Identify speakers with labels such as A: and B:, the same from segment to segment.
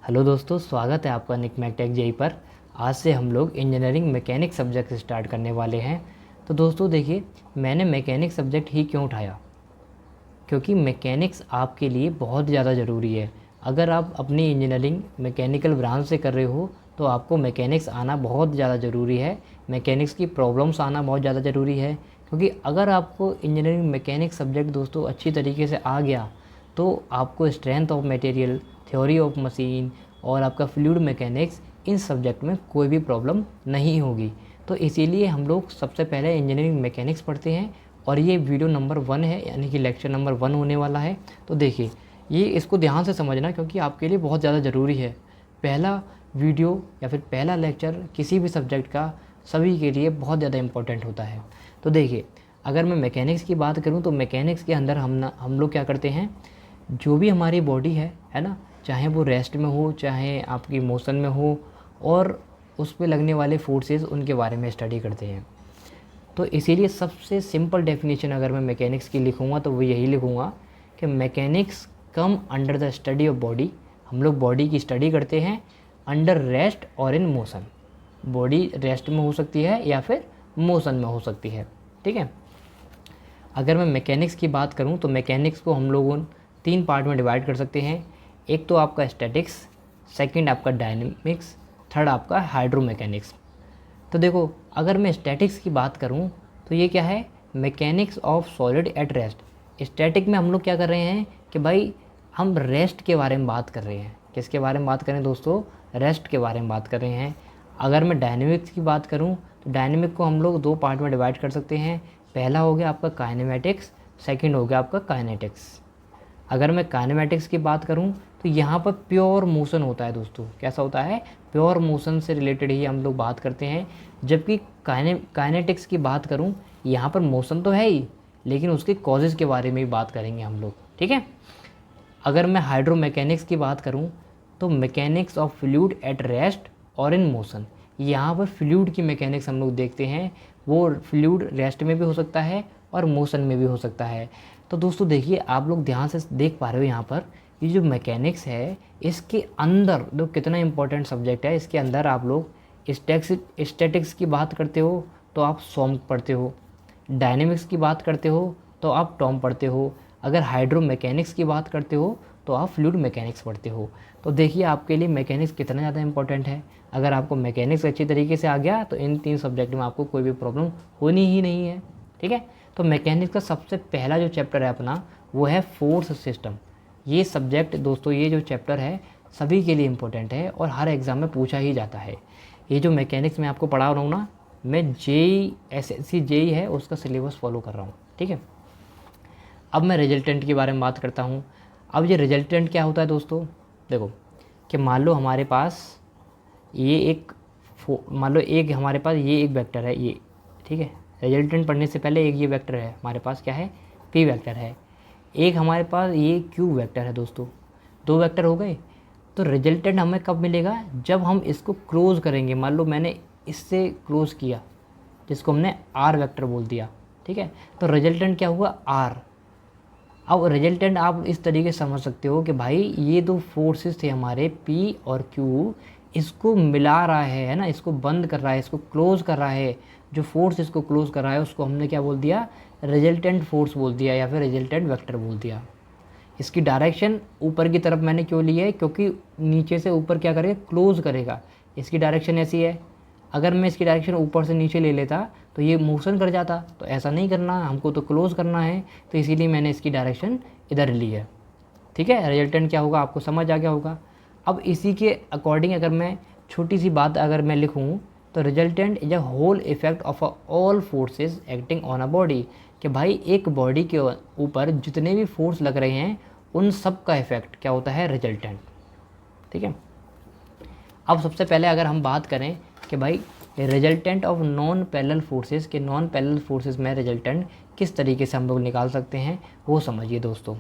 A: Hello दोस्तों, स्वागत है आपका निकमैक टेक जेई पर। आज से हम लोग इंजीनियरिंग मैकेनिक सब्जेक्ट स्टार्ट करने वाले हैं। तो दोस्तों देखिए, मैंने मैकेनिक सब्जेक्ट ही क्यों उठाया, क्योंकि मैकेनिक्स आपके लिए बहुत ज़्यादा ज़रूरी है। अगर आप अपनी इंजीनियरिंग मैकेनिकल ब्रांच से कर रहे हो तो आपको मैकेनिक्स आना बहुत ज़्यादा ज़रूरी है। मैकेनिक्स की प्रॉब्लम्स आना बहुत ज़्यादा ज़रूरी है, क्योंकि अगर आपको इंजीनियरिंग मैकेनिक्स सब्जेक्ट दोस्तों अच्छी तरीके से आ गया तो आपको strength of material, theory of machine और आपका फ्लूइड मैकेनिक्स, इन सब्जेक्ट में कोई भी प्रॉब्लम नहीं होगी। तो इसीलिए हम लोग सबसे पहले इंजीनियरिंग मैकेनिक्स पढ़ते हैं और ये वीडियो नंबर 1 है, यानी कि लेक्चर नंबर 1 होने वाला है। तो देखिए, ये इसको ध्यान से समझना क्योंकि आपके लिए बहुत ज़्यादा ज़रूरी है। पहला वीडियो या फिर पहला लेक्चर किसी भी सब्जेक्ट का सभी के लिए बहुत ज़्यादा इम्पोर्टेंट होता है। तो देखिए, अगर मैं मैकेनिक्स की बात करूँ तो मैकेनिक्स के अंदर हम लोग क्या करते हैं, जो भी हमारी बॉडी है ना, चाहे वो रेस्ट में हो चाहे आपकी मोशन में हो, और उस पे लगने वाले फोर्सेस उनके बारे में स्टडी करते हैं। तो इसीलिए सबसे सिंपल डेफिनेशन अगर मैं मैकेनिक्स की लिखूँगा तो वो यही लिखूँगा कि mechanics come under the study of body. हम लोग बॉडी की स्टडी करते हैं अंडर रेस्ट और इन मोशन। बॉडी रेस्ट में हो सकती है या फिर मोशन में हो सकती है, ठीक है। अगर मैं मैकेनिक्स की बात करूं तो मैकेनिक्स को हम लोगों 3 पार्ट में डिवाइड कर सकते हैं। एक तो आपका स्टैटिक्स, सेकंड आपका डायनेमिक्स, थर्ड आपका हाइड्रोमैकेनिक्स। तो देखो, अगर मैं स्टैटिक्स की बात करूं तो ये क्या है, mechanics of solid at rest. Static में हम लोग क्या कर रहे हैं कि भाई हम रेस्ट के बारे में बात कर रहे हैं। किसके बारे में बात करें दोस्तों, रेस्ट के बारे में बात कर रहे हैं। अगर मैं डायनेमिक्स की बात करूं तो डायनेमिक को हम लोग 2 पार्ट में डिवाइड कर सकते हैं। पहला हो गया आपका काइनेमेटिक्स, सेकंड हो गया आपका काइनेटिक्स। अगर मैं काइनेमेटिक्स की बात करूं तो यहाँ पर प्योर मोशन होता है दोस्तों। कैसा होता है, प्योर मोशन से रिलेटेड ही हम लोग बात करते हैं। जबकि काइनेटिक्स की बात करूं, यहाँ पर मोशन तो है ही, लेकिन उसके कॉजेज़ के बारे में भी बात करेंगे हम लोग, ठीक है। अगर मैं हाइड्रोमैकेनिक्स की बात करूं तो mechanics of fluid at rest और इन मोशन। यहाँ पर फ्लूइड की मैकेनिक्स हम लोग देखते हैं। वो फ्लूइड रेस्ट में भी हो सकता है और मोशन में भी हो सकता है। तो दोस्तों देखिए, आप लोग ध्यान से देख पा रहे हो यहाँ पर, ये जो मैकेनिक्स है इसके अंदर जो कितना इंपॉर्टेंट सब्जेक्ट है। इसके अंदर आप लोग स्टैटिक्स की बात करते हो तो आप सॉम पढ़ते हो, डायनेमिक्स की बात करते हो तो आप टॉम पढ़ते हो, अगर हाइड्रोमैकेनिक्स की बात करते हो तो आप फ्लूइड मैकेनिक्स पढ़ते हो। तो देखिए आपके लिए मैकेनिक्स कितना ज़्यादा इंपॉर्टेंट है। अगर आपको मैकेनिक्स अच्छी तरीके से आ गया तो इन 3 सब्जेक्ट में आपको कोई भी प्रॉब्लम होनी ही नहीं है, ठीक है। तो मैकेनिक्स का सबसे पहला जो चैप्टर है अपना, वो है फोर्स सिस्टम। ये सब्जेक्ट दोस्तों, ये जो चैप्टर है सभी के लिए इम्पोर्टेंट है और हर एग्ज़ाम में पूछा ही जाता है। ये जो मैकेनिक्स मैं आपको पढ़ा रहा हूँ ना, मैं जेई एसएससी जेई है उसका सिलेबस फॉलो कर रहा हूँ, ठीक है। अब मैं रिजल्टेंट के बारे में बात करता हूँ। अब ये रिजल्टेंट क्या होता है दोस्तों, देखो कि मान लो हमारे पास ये एक मान लो एक हमारे पास ये एक वेक्टर है ये, ठीक है। रिजल्टेंट पढ़ने से पहले एक ये वेक्टर है हमारे पास, क्या है, पी वेक्टर है। एक हमारे पास ये क्यू वेक्टर है दोस्तों। 2 वेक्टर हो गए। तो रिजल्टेंट हमें कब मिलेगा, जब हम इसको क्लोज करेंगे। मान लो मैंने इससे क्लोज किया, जिसको हमने आर वेक्टर बोल दिया, ठीक है। तो रिजल्टेंट क्या हुआ, आर। अब रिजल्टेंट आप इस तरीके से समझ सकते हो कि भाई ये 2 फोर्सेस थे हमारे पी और क्यू, इसको मिला रहा है ना, इसको बंद कर रहा है, इसको क्लोज कर रहा है। जो फोर्स इसको क्लोज कर रहा है उसको हमने क्या बोल दिया, रिजल्टेंट फोर्स बोल दिया या फिर रिजल्टेंट वेक्टर बोल दिया। इसकी डायरेक्शन ऊपर की तरफ मैंने क्यों ली है, क्योंकि नीचे से ऊपर क्या करेगा, क्लोज करेगा। इसकी डायरेक्शन ऐसी है। अगर मैं इसकी डायरेक्शन ऊपर से नीचे ले लेता तो ये मोशन कर जाता, तो ऐसा नहीं करना, हमको तो क्लोज करना है। तो इसीलिए मैंने इसकी डायरेक्शन इधर ली है, ठीक है। रिजल्टेंट क्या होगा आपको समझ आ गया होगा। अब इसी के अकॉर्डिंग अगर मैं छोटी सी बात अगर मैं लिखूँ तो resultant is a whole effect of all forces acting on a body. कि भाई एक बॉडी के ऊपर जितने भी फोर्स लग रहे हैं उन सब का इफेक्ट क्या होता है, रिजल्टेंट, ठीक है। अब सबसे पहले अगर हम बात करें कि भाई resultant of non parallel forces के नॉन पैरेलल फोर्सेस में रिजल्टेंट किस तरीके से हम लोग निकाल सकते हैं, वो समझिए दोस्तों।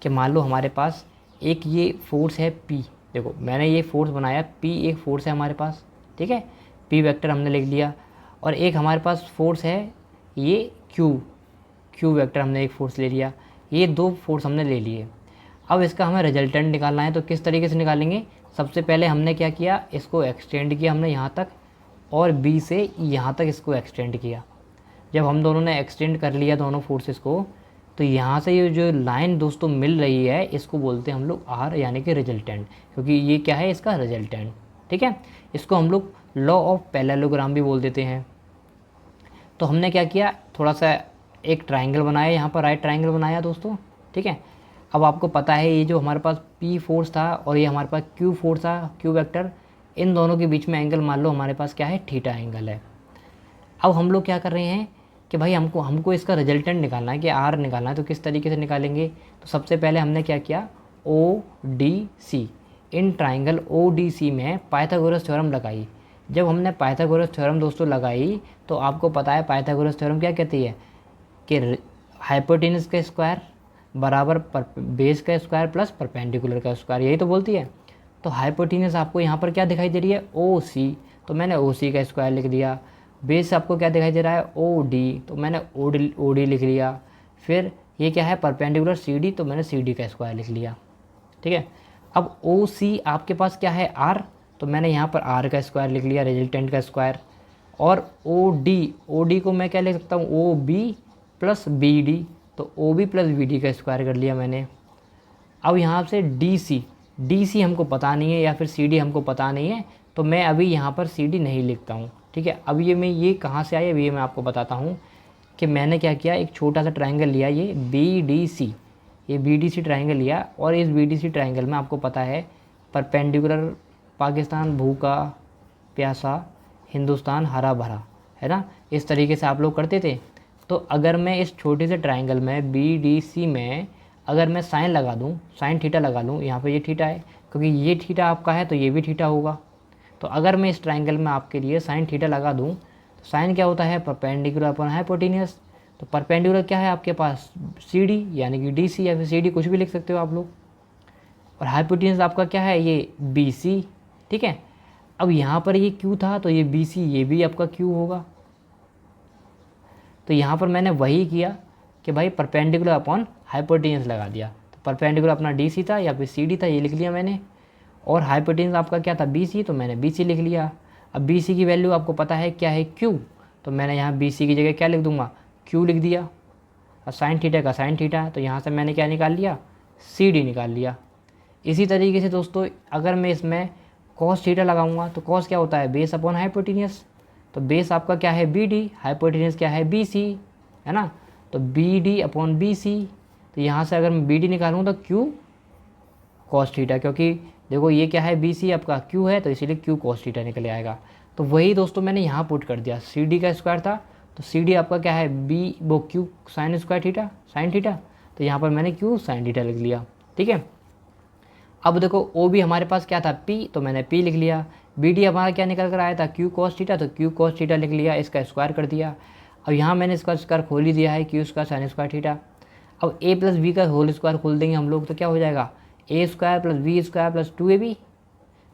A: कि मान लो हमारे पास एक ये फोर्स है P। देखो मैंने ये फोर्स बनाया, P एक फोर्स है हमारे पास, ठीक है। P वेक्टर हमने लिख लिया। और एक हमारे पास फोर्स है ये Q वेक्टर हमने एक फोर्स ले लिया। ये 2 फोर्स हमने ले लिए। अब इसका हमें रिजल्टेंट निकालना है, तो किस तरीके से निकालेंगे, सबसे पहले हमने क्या किया, इसको एक्सटेंड किया हमने यहाँ तक, और बी से यहाँ तक इसको एक्सटेंड किया। जब हम दोनों ने एक्सटेंड कर लिया दोनों फोर्सेस को, तो यहाँ से ये जो लाइन दोस्तों मिल रही है इसको बोलते हैं हम लोग आर, यानी कि रिजल्टेंट, क्योंकि ये क्या है, इसका रिजल्टेंट। ठीक है, इसको हम लोग लॉ ऑफ पैरेललोग्राम भी बोल देते हैं। तो हमने क्या किया, थोड़ा सा एक ट्राइंगल बनाया, यहाँ पर राइट ट्राइंगल बनाया दोस्तों। ठीक है, अब आपको पता है ये जो हमारे पास P फोर्स था और ये हमारे पास Q फोर्स था, Q वेक्टर, इन दोनों के बीच में एंगल मान लो हमारे पास क्या है, थीटा एंगल है। अब हम लोग क्या कर रहे हैं कि भाई हमको इसका रिजल्टेंट निकालना है, कि आर निकालना है। तो किस तरीके से निकालेंगे, तो सबसे पहले हमने क्या किया, ODC, इन ट्राइंगल ODC में पाइथागोरस थ्योरम लगाई। जब हमने पाइथागोरस थ्योरम दोस्तों लगाई, तो आपको पता है पाइथागोरस थ्योरम क्या कहती है, कि हाइपोटेनस का स्क्वायर बराबर बेस का स्क्वायर प्लस परपेंडिकुलर का स्क्वायर, यही तो बोलती है। तो हाइपोटेनस आपको यहाँ पर क्या दिखाई दे रही है, OC, तो मैंने OC का स्क्वायर लिख दिया। बेस आपको क्या दिखाई दे रहा है, OD, तो मैंने OD लिख लिया। फिर ये क्या है, परपेंडिकुलर CD, तो मैंने CD का स्क्वायर लिख लिया। ठीक है, अब OC आपके पास क्या है, R, तो मैंने यहाँ पर R का स्क्वायर लिख लिया, रिजल्टेंट का स्क्वायर। और OD को मैं क्या लिख सकता हूँ, OB प्लस BD, तो OB प्लस BD का स्क्वायर कर लिया मैंने। अब यहाँ से DC हमको पता नहीं है, या फिर CD हमको पता नहीं है, तो मैं अभी यहाँ पर CD नहीं लिखता हूँ। ठीक है, अब ये कहाँ से आया, ये मैं आपको बताता हूँ कि मैंने क्या किया, एक छोटा सा ट्राइंगल लिया, ये BDC ट्राइंगल लिया, और इस BDC ट्राइंगल में आपको पता है परपेंडिकुलर पाकिस्तान भूखा प्यासा, हिंदुस्तान हरा भरा, है ना, इस तरीके से आप लोग करते थे। तो अगर मैं इस छोटे से ट्राइंगल में BDC में अगर मैं साइन लगा दूँ, साइन थीटा लगा लूँ, यहाँ पे ये थीटा है, क्योंकि ये थीटा आपका है तो ये भी थीटा होगा। तो अगर मैं इस ट्राइंगल में आपके लिए साइन थीटा लगा दूँ, तो साइन क्या होता है, परपेंडिकुलर अपॉन हाइपोटेनियस। तो परपेंडिकुलर क्या है आपके पास, CD, यानी कि DC या फिर CD, कुछ भी लिख सकते हो आप लोग। और हाइपोटेनियस आपका क्या है, ये BC। ठीक है, अब यहाँ पर ये Q था, तो ये BC, ये भी आपका Q होगा। तो यहाँ पर मैंने वही किया कि भाई परपेंडिकुलर अपॉन हाइपोटेनियस लगा दिया। तो परपेंडिकुलर अपना DC था या फिर CD था, ये लिख लिया मैंने। और हाइपोटेनियस आपका क्या था, BC, तो मैंने BC लिख लिया। अब BC की वैल्यू आपको पता है क्या है, Q, तो मैंने यहाँ BC की जगह क्या लिख दूंगा, Q लिख दिया। और साइन थीटा का साइन थीटा, तो यहाँ से मैंने क्या निकाल लिया, CD निकाल लिया। इसी तरीके से दोस्तों अगर मैं इसमें कॉस थीटा लगाऊंगा, तो कॉस क्या होता है, बेस अपॉन हाइपोटेनियस। तो बेस आपका क्या है, BD, हाइपोटेनियस क्या है, BC, है ना। तो BD अपॉन BC, तो यहाँ से अगर मैं BD निकालूँ तो Q कॉस थीटा, क्योंकि देखो ये क्या है, BC आपका Q है, तो इसीलिए Q कॉस थीटा निकल आएगा। तो वही दोस्तों मैंने यहाँ पुट कर दिया, CD का स्क्वायर था, तो CD आपका क्या है, वो Q sine square theta, sine theta, तो यहाँ पर मैंने Q साइन थीटा लिख लिया। ठीक है, अब देखो OB हमारे पास क्या था, P, तो मैंने P लिख लिया। BD हमारा क्या निकल कर आया था, Q कॉस थीटा, तो Q कॉस थीटा लिख लिया, इसका स्क्वायर कर दिया। अब यहाँ मैंने इसका स्क्वायर खोल ही दिया है, Q square sine square theta. अब A प्लस B का होल स्क्वायर खोल देंगे हम लोग, तो क्या हो जाएगा, A square plus B square plus 2AB।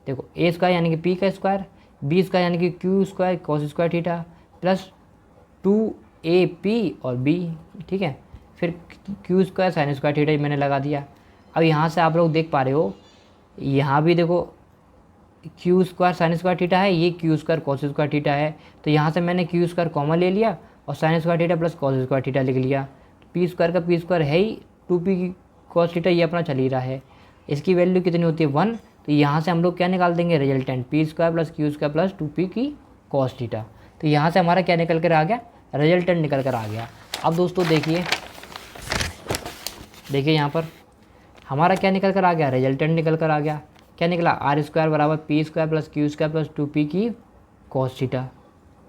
A: देखो A स्क्वायर यानी कि P का स्क्वायर, B स्क्वायर यानी कि Q square cos square theta plus 2AP और B। ठीक है, फिर Q square sine square theta मैंने लगा दिया। अब यहाँ से आप लोग देख पा रहे हो, यहाँ भी देखो Q square sine square theta है, ये Q square cos square theta है, तो यहाँ से मैंने Q स्क्वायर कॉमन ले लिया और sine square theta plus cos square theta लिख लिया। P स्क्वायर का P स्क्वायर है ही 2P की कॉस थीटा, ये अपना चल ही रहा है, इसकी वैल्यू कितनी होती है 1। तो यहाँ से हम लोग क्या निकाल देंगे, resultant P square plus Q square plus 2P की कॉस थीटा। तो यहाँ से हमारा क्या निकल कर आ गया, रिजल्टेंट निकल कर आ गया। अब दोस्तों देखिए यहाँ पर हमारा क्या निकल कर आ गया, रिजल्टेंट निकल कर आ गया। क्या निकला, R स्क्वायर बराबर P square plus Q square plus 2P की कॉस थीटा।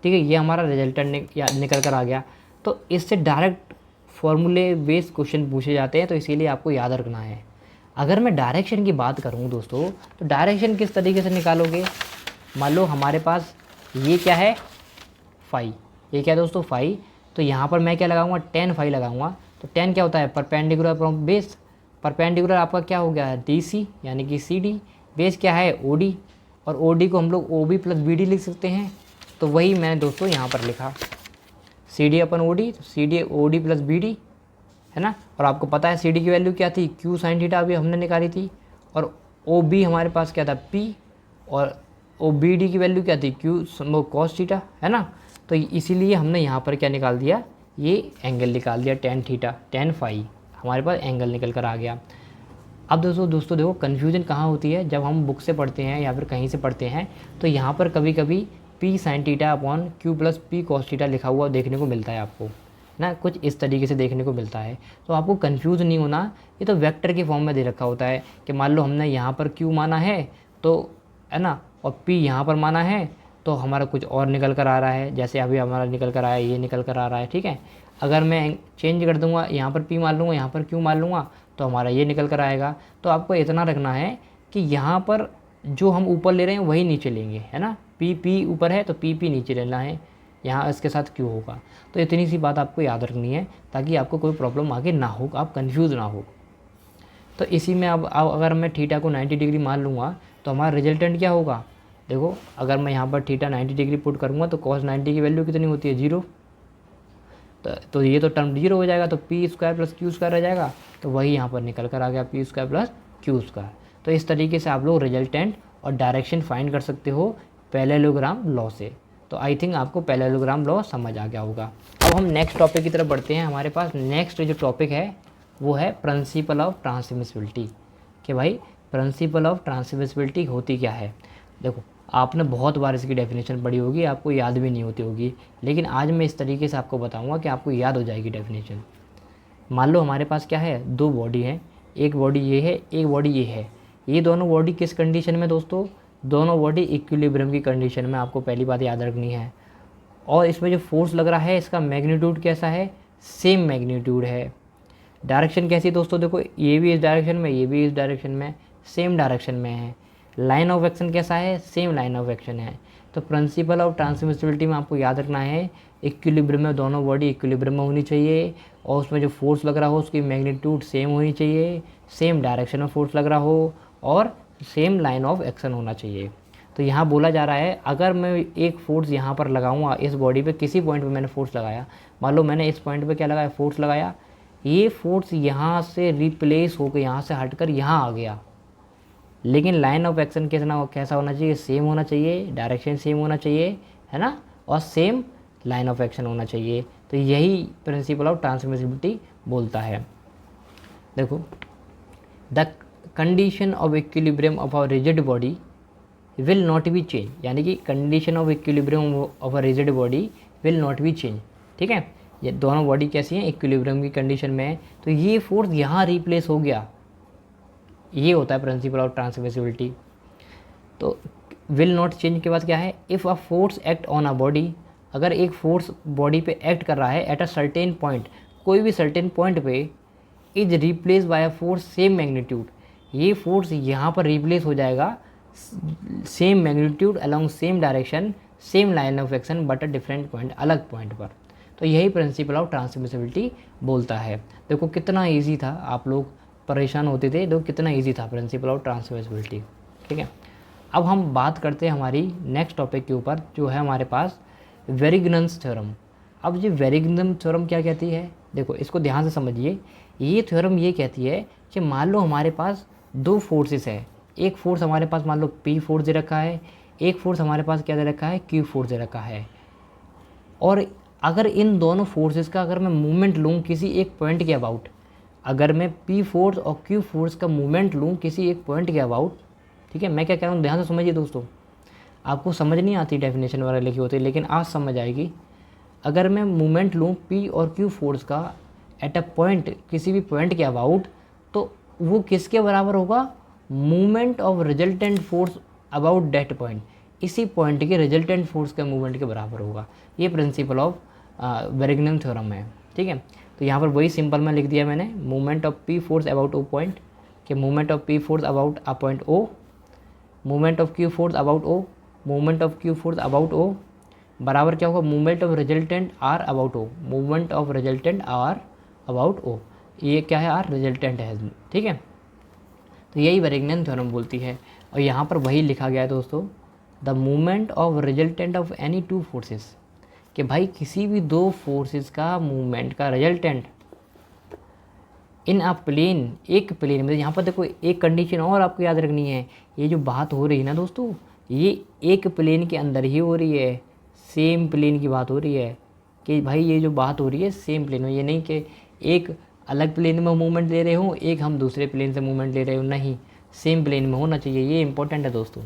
A: ठीक है, ये हमारा रिजल्टेंट निकल कर आ गया। तो इससे डायरेक्ट फॉर्मूले बेस्ड क्वेश्चन पूछे जाते हैं, तो इसीलिए आपको याद रखना है। अगर मैं डायरेक्शन की बात करूँ दोस्तों, तो डायरेक्शन किस तरीके से निकालोगे, मान लो हमारे पास ये क्या है, फाई, ये क्या है दोस्तों, फाई। तो यहाँ पर मैं क्या लगाऊंगा, tan फाई लगाऊंगा। तो tan क्या होता है, परपेंडिकुलर फ्रॉम बेस, परपेंडिकुलर आपका क्या हो गया, DC यानी कि CD, बेस क्या है, OD, और OD को हम लोग OB प्लस BD लिख सकते हैं। तो वही मैंने दोस्तों यहाँ पर लिखा, CD अपन OD, तो CD OD प्लस BD, है ना। और आपको पता है CD की वैल्यू क्या थी, Q साइन थीटा अभी हमने निकाली थी, और ओ बी हमारे पास क्या था पी, और ओ बी डी की वैल्यू क्या थी क्यू कॉस थीटा, है ना। तो इसीलिए हमने यहाँ पर क्या निकाल दिया, ये एंगल निकाल दिया टेन थीटा, टेन फाई, हमारे पास एंगल निकल कर आ गया। अब दोस्तों देखो कन्फ्यूजन कहाँ होती है, जब हम बुक से पढ़ते हैं या फिर कहीं से पढ़ते हैं तो यहाँ पर कभी कभी P sine theta upon Q plus P cos theta लिखा हुआ देखने को मिलता है आपको ना, कुछ इस तरीके से देखने को मिलता है। तो आपको कंफ्यूज नहीं होना, ये तो वेक्टर के फॉर्म में दे रखा होता है कि मान लो हमने यहाँ पर क्यू माना है तो, है ना, और पी यहाँ पर माना है तो हमारा कुछ और निकल कर आ रहा है, जैसे अभी हमारा निकल कर आया, ये निकल कर आ रहा है, ठीक है। अगर मैं चेंज कर दूंगा, यहाँ पर पी मान लूँगा, यहाँ पर क्यू मान लूँगा, तो हमारा ये निकल कर आएगा। तो आपको इतना रखना है कि यहाँ पर जो हम ऊपर ले रहे हैं वही नीचे लेंगे, है ना। पी ऊपर है तो पी नीचे लेना है, यहाँ इसके साथ क्यू होगा। तो इतनी सी बात आपको याद रखनी है ताकि आपको कोई प्रॉब्लम आगे ना हो, आप कंफ्यूज ना हो। तो इसी में अब अगर मैं थीटा को 90 डिग्री मान लूँगा तो हमारा रिजल्टेंट क्या होगा, देखो अगर मैं यहाँ पर थीटा 90 डिग्री पुट करूँगा तो cos 90 की वैल्यू कितनी होती है, 0। तो ये तो टर्म 0 हो जाएगा, तो P square plus Q square रह जाएगा, तो वही यहाँ पर निकल कर आ गया P square plus Q square. तो इस तरीके से आप लोग रिजल्टेंट और डायरेक्शन फाइंड कर सकते हो पैरेललोग्राम लॉ से। तो आई थिंक आपको पैरेललोग्राम लॉ समझ आ गया होगा। अब हम नेक्स्ट टॉपिक की तरफ बढ़ते हैं। हमारे पास नेक्स्ट जो टॉपिक है वो है प्रिंसिपल ऑफ ट्रांसमिसिबिलिटी, कि भाई प्रिंसिपल ऑफ ट्रांसमिसिबिलिटी होती क्या है। देखो आपने बहुत बार इसकी डेफिनेशन पढ़ी होगी, आपको याद भी नहीं होती होगी, लेकिन आज मैं इस तरीके से आपको बताऊंगा कि आपको याद हो जाएगी डेफिनेशन। मान लो हमारे पास क्या है, दो बॉडी है, एक बॉडी ये है, एक बॉडी ये है। ये दोनों बॉडी किस कंडीशन में दोस्तों, दोनों बॉडी इक्विलिब्रियम की कंडीशन में, आपको पहली बात याद रखनी है। और इसमें जो फोर्स लग रहा है इसका मैग्नीट्यूड कैसा है, सेम मैग्नीट्यूड है। डायरेक्शन कैसी दोस्तों, देखो ये भी इस डायरेक्शन में, ये भी इस डायरेक्शन में, सेम डायरेक्शन में है। लाइन ऑफ एक्शन कैसा है, सेम लाइन ऑफ एक्शन है। तो प्रिंसिपल ऑफ ट्रांसमिसिबिलिटी में आपको याद रखना है इक्विलिब्रियम में दोनों बॉडी इक्विलिब्रियम में होनी चाहिए, और उसमें जो फोर्स लग रहा हो उसकी मैग्नीट्यूड सेम होनी चाहिए, सेम डायरेक्शन में फोर्स लग रहा हो, और सेम लाइन ऑफ एक्शन होना चाहिए। तो यहाँ बोला जा रहा है अगर मैं एक फोर्स यहाँ पर लगाऊंगा इस बॉडी पे, किसी पॉइंट पे मैंने फोर्स लगाया, मान लो मैंने इस पॉइंट पे क्या लगाया, फोर्स लगाया, ये फोर्स यहाँ से रिप्लेस होकर यहाँ से हटकर यहाँ आ गया, लेकिन लाइन ऑफ एक्शन कैसा होना चाहिए, सेम होना चाहिए, डायरेक्शन सेम होना चाहिए, है ना, और सेम लाइन ऑफ एक्शन होना चाहिए। तो यही प्रिंसिपल ऑफ ट्रांसमिसिबिलिटी बोलता है। देखो the condition of equilibrium of a rigid body will not be change, यानी कि condition of equilibrium of a rigid body will not be change, ठीक है। ये दोनों बॉडी कैसी हैं, इक्विलिब्रियम की कंडीशन में है, तो ये फोर्स यहाँ रिप्लेस हो गया, ये होता है प्रिंसिपल ऑफ ट्रांसमिसिबिलिटी। तो विल नॉट चेंज के बाद क्या है, if a force act on a body, अगर एक फोर्स बॉडी पे एक्ट कर रहा है एट अ सर्टेन पॉइंट, कोई भी सर्टेन पॉइंट पे, is replace by a force same magnitude, ये फोर्स यहाँ पर रिप्लेस हो जाएगा same magnitude along same direction same line of action but a different point, अलग पॉइंट पर। तो यही प्रिंसिपल ऑफ ट्रांसमिसिबिलिटी बोलता है। देखो कितना ईजी था, आप लोग परेशान होते थे, देखो कितना ईजी था प्रिंसिपल ऑफ ट्रांसमिसिबिलिटी, ठीक है। अब हम बात करते हैं हमारी नेक्स्ट टॉपिक के ऊपर, जो है हमारे पास वेरिग्नन्स थ्योरम। अब ये वेरिग्नन्स थ्योरम क्या कहती है, देखो इसको ध्यान से समझिए। ये थ्योरम ये कहती है कि मान लो हमारे पास दो फोर्सेस है, एक फोर्स हमारे पास मान लो पी फोर्स दे रखा है, एक फोर्स हमारे पास क्या दे रखा है, क्यू फोर्स दे रखा है। और अगर इन दोनों फोर्सेस का अगर मैं मूवमेंट लूँ किसी एक पॉइंट के अबाउट, अगर मैं पी फोर्स और क्यू फोर्स का मूवमेंट लूँ किसी एक पॉइंट के अबाउट, ठीक है, मैं क्या कह रहा हूँ ध्यान से समझिए दोस्तों, आपको समझ नहीं आती डेफिनेशन वगैरह लिखी होती, लेकिन आज समझ आएगी। अगर मैं मूवमेंट लूँ पी और क्यू फोर्स का एट अ पॉइंट, किसी भी पॉइंट के अबाउट, तो वो किसके बराबर होगा, movement of resultant force about that point, इसी पॉइंट के रिजल्टेंट फोर्स के मूवमेंट के बराबर होगा। ये प्रिंसिपल ऑफ वेरिग्नन थ्योरम है, ठीक है। तो यहाँ पर वही सिंपल में लिख दिया मैंने, movement of P force about O point, कि movement of P force about a point O, movement of Q force about O, movement of Q force about O बराबर क्या होगा, movement of resultant R about O, movement of resultant R about O, ये क्या है, are resultant है, ठीक है। तो यही वेरिग्नन थ्योरम बोलती है। और यहाँ पर वही लिखा गया है दोस्तों, the movement of resultant of any two forces, कि भाई किसी भी दो फोर्सेस का मूवमेंट का रिजल्टेंट इन अ प्लेन, एक प्लेन में, यहाँ पर देखो एक कंडीशन और आपको याद रखनी है, ये जो बात हो रही है ना दोस्तों, ये एक प्लेन के अंदर ही हो रही है, सेम प्लेन की बात हो रही है कि भाई ये जो बात हो रही है सेम प्लेन में, ये नहीं कि एक अलग प्लेन में मूवमेंट ले रहे हो, एक हम दूसरे प्लेन से मूवमेंट ले रहे हो, नहीं, सेम प्लेन में होना चाहिए, ये इंपॉर्टेंट है दोस्तों।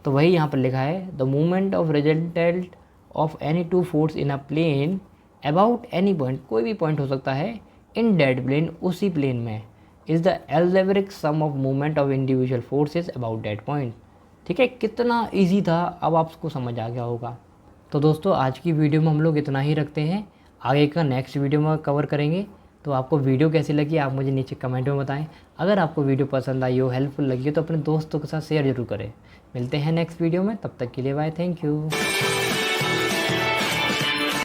A: तो वही यहाँ पर लिखा है, the movement of resultant of any two force in a plane about any point, कोई भी पॉइंट हो सकता है, इन डेड प्लेन, उसी प्लेन में, is the algebraic sum of movement of individual forces about that point. ठीक है, कितना इजी था, अब आपको समझ आ गया होगा। तो दोस्तों आज की वीडियो में हम लोग इतना ही रखते हैं, आगे का नेक्स्ट वीडियो में कवर करेंगे। तो आपको वीडियो कैसी लगी आप मुझे नीचे कमेंट में बताएं। अगर आपको वीडियो पसंद आई हो, हेल्पफुल लगी हो, तो अपने दोस्तों के साथ शेयर जरूर करें। मिलते हैं नेक्स्ट वीडियो में, तब तक के लिए बाय, थैंक यू।